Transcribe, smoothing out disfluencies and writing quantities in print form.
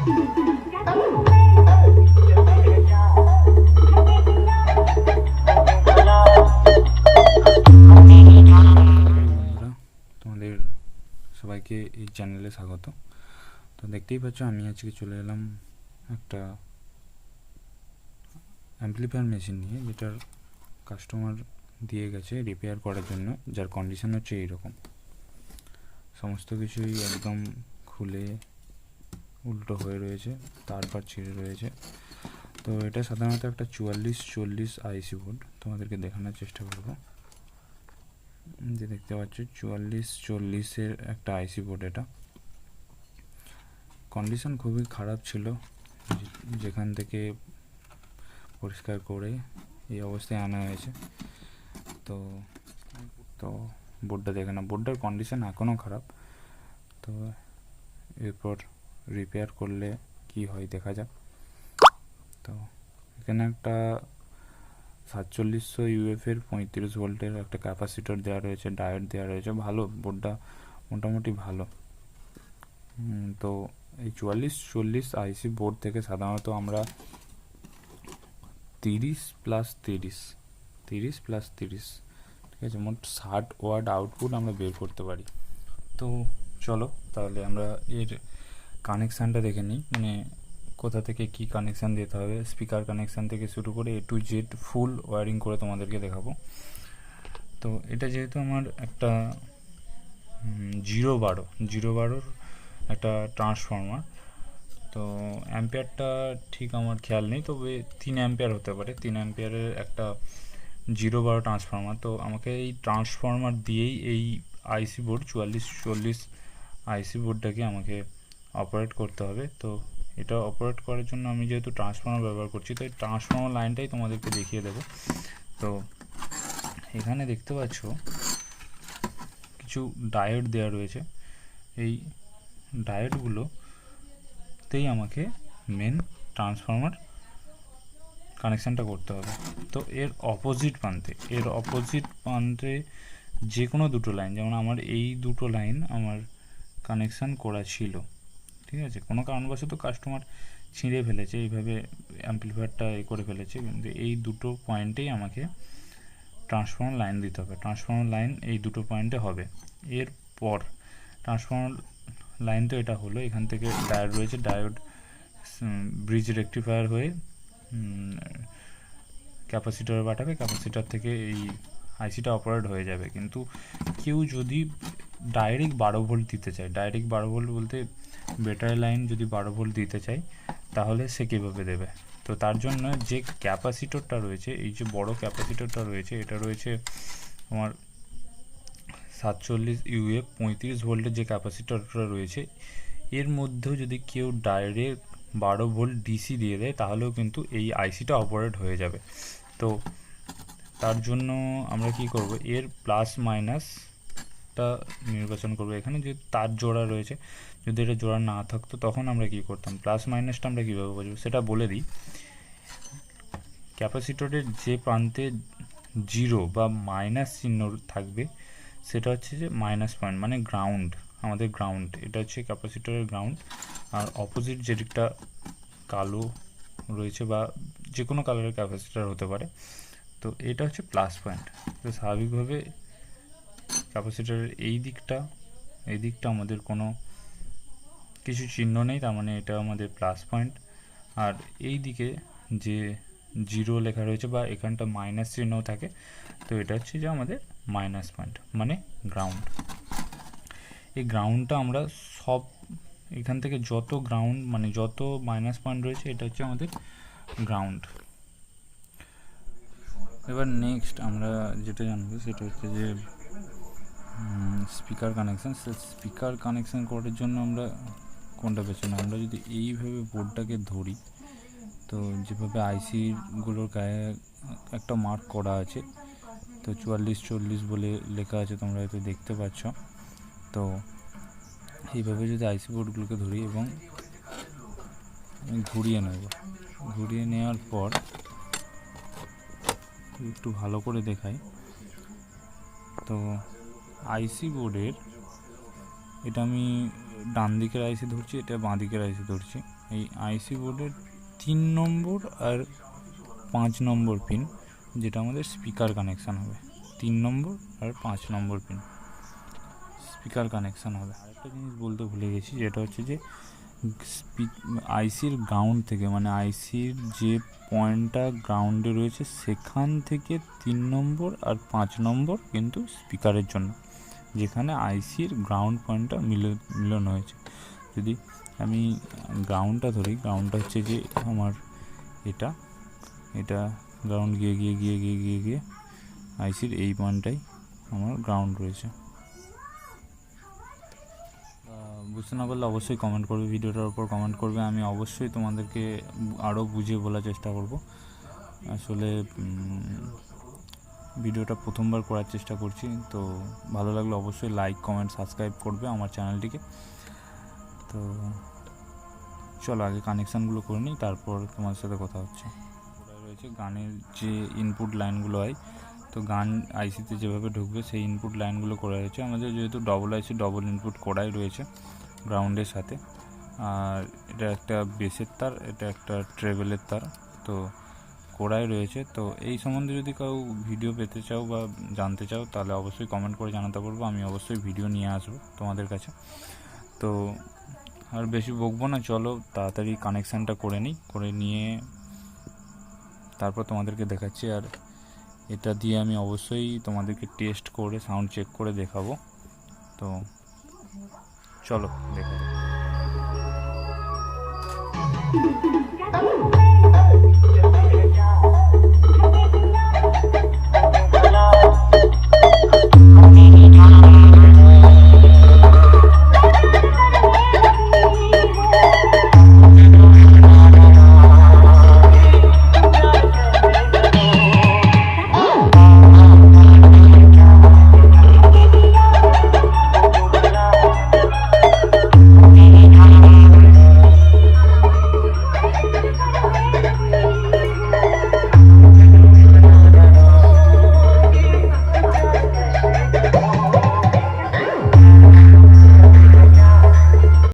তোমাদের সবাইকে এই চ্যানেলে স্বাগত। তো দেখতেই পাচ্ছ আমি আজকে চলে এলাম একটা অ্যাম্পলিফায়ার মেশিন নিয়ে, যেটার কাস্টমার দিয়ে গেছে রিপেয়ার করার জন্য, যার কন্ডিশন হচ্ছে এইরকম। সমস্ত কিছুই একদম খুলে উল্টো হয়ে রয়েছে, তারপর ছিঁড়ে রয়েছে। তো এটা সাধারণত একটা 4440 আইসি বোর্ড। তোমাদেরকে দেখানোর চেষ্টা করবো। যে দেখতে পাচ্ছ 4440-এর একটা আইসি বোর্ড। এটা কন্ডিশন খুবই খারাপ ছিল, যেখান থেকে পরিষ্কার করে এই অবস্থায় আনা হয়েছে। তো তো বোর্ডটা দেখে না, বোর্ডটার কন্ডিশন এখনও খারাপ। তো এরপর রিপেয়ার করলে কি হয় দেখা যাক। তো এখানে একটা 4700 ইউএফের 35 ভোল্টের একটা ক্যাপাসিটর দেওয়া রয়েছে, ডায়োড দেওয়া রয়েছে। ভালো বোর্ডটা, মোটামুটি ভালো। তো এই 4440 আইসি বোর্ড থেকে সাধারণত আমরা 30+30 ঠিক আছে, মোট 60 ওয়াট আউটপুট আমরা বের করতে পারি। তো চলো তাহলে আমরা এর কানেকশানটা দেখে নিই, মানে কোথা থেকে কি কানেকশান দিতে হবে। স্পিকার কানেকশান থেকে শুরু করে A to Z full wiring করে তোমাদেরকে দেখাবো। তো এটা যেহেতু আমার একটা 012 একটা ট্রান্সফর্মার, তো অ্যাম্পিয়ারটা ঠিক আমার খেয়াল নেই, তবে 3 অ্যাম্পিয়ার হতে পারে। 3 অ্যাম্পিয়ারের একটা 012 ট্রান্সফর্মার। তো আমাকে এই ট্রান্সফর্মার দিয়েই এই আইসি বোর্ড 4440 আইসি বোর্ডটাকে আমাকে অপারেট করতে হবে। তো এটা অপারেট করার জন্য আমি যেহেতু ট্রান্সফর্মার ব্যবহার করছি, তো এই ট্রান্সফর্মার লাইনটাই তোমাদেরকে দেখিয়ে দেবো। তো এখানে দেখতে পাচ্ছ কিছু ডায়োড দেওয়া রয়েছে। এই ডায়োডগুলোতেই আমাকে মেন ট্রান্সফর্মার কানেকশানটা করতে হবে। তো এর অপোজিট প্রান্তে যে কোনো দুটো লাইন, যেমন আমার এই দুটো লাইন আমার কানেকশান করা ছিল, ঠিক আছে। কোনো কারণবশত কাস্টমার ছিঁড়ে ফেলেছে, এইভাবে অ্যাম্পলিফায়ারটা করে ফেলেছে, কিন্তু এই দুটো পয়েন্টেই আমাকে ট্রান্সফর্মার লাইন দিতে হবে। ট্রান্সফর্মার লাইন এই দুটো পয়েন্টে হবে। এরপর ট্রান্সফর্মার লাইন তো এটা হলো, এখান থেকে ডায়োড রয়েছে, ডায়োড ব্রিজ রেকটিফায়ার হয়ে ক্যাপাসিটরে পাঠাবে, ক্যাপাসিটার থেকে এই আইসিটা অপারেট হয়ে যাবে। কিন্তু কেউ যদি ডাইরেক্ট 12 ভোল্ট দিতে চায়, ডাইরেক্ট 12 ভোল্ট বলতে ব্যাটারি লাইন যদি 12 ভোল্ট দিতে চায়, তাহলে সে কীভাবে দেবে? তো তার জন্য যে ক্যাপাসিটরটা রয়েছে, এই যে বড় ক্যাপাসিটরটা রয়েছে, এটা রয়েছে আমার 47 ইউএফ 35 ভোল্টের যে ক্যাপাসিটরটা রয়েছে, এর মধ্যেও যদি কেউ ডাইরেক্ট 12 ভোল্ট ডিসি দিয়ে দেয়, তাহলেও কিন্তু এই আইসিটা অপারেট হয়ে যাবে। তো তার জন্য আমরা কি করব, এর প্লাস মাইনাসটা নির্বাচন করব। এখানে যে তার জোড়া রয়েছে, যদি এটা জোড়া না থাকতো তখন আমরা কি করতাম, প্লাস মাইনাসটা আমরা কীভাবে বুঝবো সেটা বলে দিই। ক্যাপাসিটরের যে প্রান্তে 0 বা মাইনাস চিহ্ন থাকবে, সেটা হচ্ছে যে মাইনাস পয়েন্ট, মানে গ্রাউন্ড, আমাদের গ্রাউন্ড। এটা হচ্ছে ক্যাপাসিটরের গ্রাউন্ড। আর অপোজিট যেদিকটা কালো রয়েছে, বা যে কোনো কালারের ক্যাপাসিটর হতে পারে, তো এটা হচ্ছে প্লাস পয়েন্ট। তো স্বাভাবিকভাবে ক্যাপাসিটরের এই দিকটা আমাদের কোনো কিছু চিহ্ন নেই, তার মানে এটা আমাদের প্লাস পয়েন্ট। আর এই দিকে যে 0 লেখা রয়েছে বা এখানটা মাইনাস চিহ্নও থাকে, তো এটা হচ্ছে যে আমাদের মাইনাস পয়েন্ট, মানে গ্রাউন্ড। এই গ্রাউন্ডটা আমরা সব এখান থেকে যত গ্রাউন্ড, মানে যত মাইনাস পয়েন্ট রয়েছে, এটা হচ্ছে আমাদের গ্রাউন্ড। এবার নেক্সট আমরা যেটা জানবো সেটা হচ্ছে যে স্পিকার কানেকশান। স্পিকার কানেকশান করার জন্য আমরা কোনটা বেছে নেব? আমরা যদি এইভাবে বোর্ডটাকে ধরি, তো যেভাবে আইসিগুলোর গায়ে একটা মার্ক করা আছে, তো 4440 বলে লেখা আছে, তোমরা হয়তো দেখতে পাচ্ছ। তো এইভাবে যদি আইসি বোর্ডগুলোকে ধরি এবং ঘুরিয়ে নেওয়ার পর একটু ভালো করে দেখাই, তো আইসি বোর্ডের এটা আমি ডান দিকের আইসি ধরছি, এটা বাঁ দিকের আইসি ধরছি। এই আইসি বোর্ডের 3 নম্বর আর 5 নম্বর পিন যেটা আমাদের স্পিকার কানেকশান হবে, 3 নম্বর আর 5 নম্বর পিন স্পিকার কানেকশান হবে। আরেকটা জিনিস বলতে ভুলে গেছি, যেটা হচ্ছে যে আইসির গ্রাউন্ড থেকে, মানে আইসির যে পয়েন্টটা গ্রাউন্ডে রয়েছে সেখান থেকে 3 নম্বর আর 5 নম্বর কিন্তু স্পিকারের জন্য, যেখানে আইসির গ্রাউন্ড পয়েন্টটা মিলন হয়েছে। যদি আমি গ্রাউন্ডটা ধরি, গ্রাউন্ডটা হচ্ছে যে আমার এটা গ্রাউন্ড গিয়ে আইসির এই পয়েন্টটাই আমার গ্রাউন্ড রয়েছে। বুঝতে না পারলে অবশ্যই কমেন্ট করবে, ভিডিওটার উপর কমেন্ট করবে, আমি অবশ্যই তোমাদেরকে আরও বুঝিয়ে বলার চেষ্টা করব। আসলে ভিডিওটা প্রথমবার করার চেষ্টা করছি, তো ভালো লাগলে অবশ্যই লাইক কমেন্ট সাবস্ক্রাইব করবে আমার চ্যানেলটিকে। তো চলো আগে কানেকশানগুলো করে নিই, তারপর তোমার সাথে কথা হচ্ছে। রয়েছে গানের যে ইনপুট লাইনগুলো হয়, তো গান আইসিতে যেভাবে ঢুকবে সেই ইনপুট লাইনগুলো করা হয়েছে। আমাদের যেহেতু ডবল আইসি ডবল ইনপুট করাই রয়েছে গ্রাউন্ডের সাথে, আর এটা একটা বেসের তার, এটা একটা ট্রেবেলের তার, তো করাই রয়েছে। তো এই সম্বন্ধে যদি কেউ ভিডিও পেতে চাও বা জানতে চাও তাহলে অবশ্যই কমেন্ট করে জানাতে পারবো, আমি অবশ্যই ভিডিও নিয়ে আসবো তোমাদের কাছে। তো আর বেশি বকবো না, চলো তাড়াতাড়ি কানেকশানটা করে নিই, করে নিয়ে তারপর তোমাদেরকে দেখাচ্ছি। আর এটা দিয়ে আমি অবশ্যই তোমাদেরকে টেস্ট করে সাউন্ড চেক করে দেখাবো। তো চলো দেখা যাক।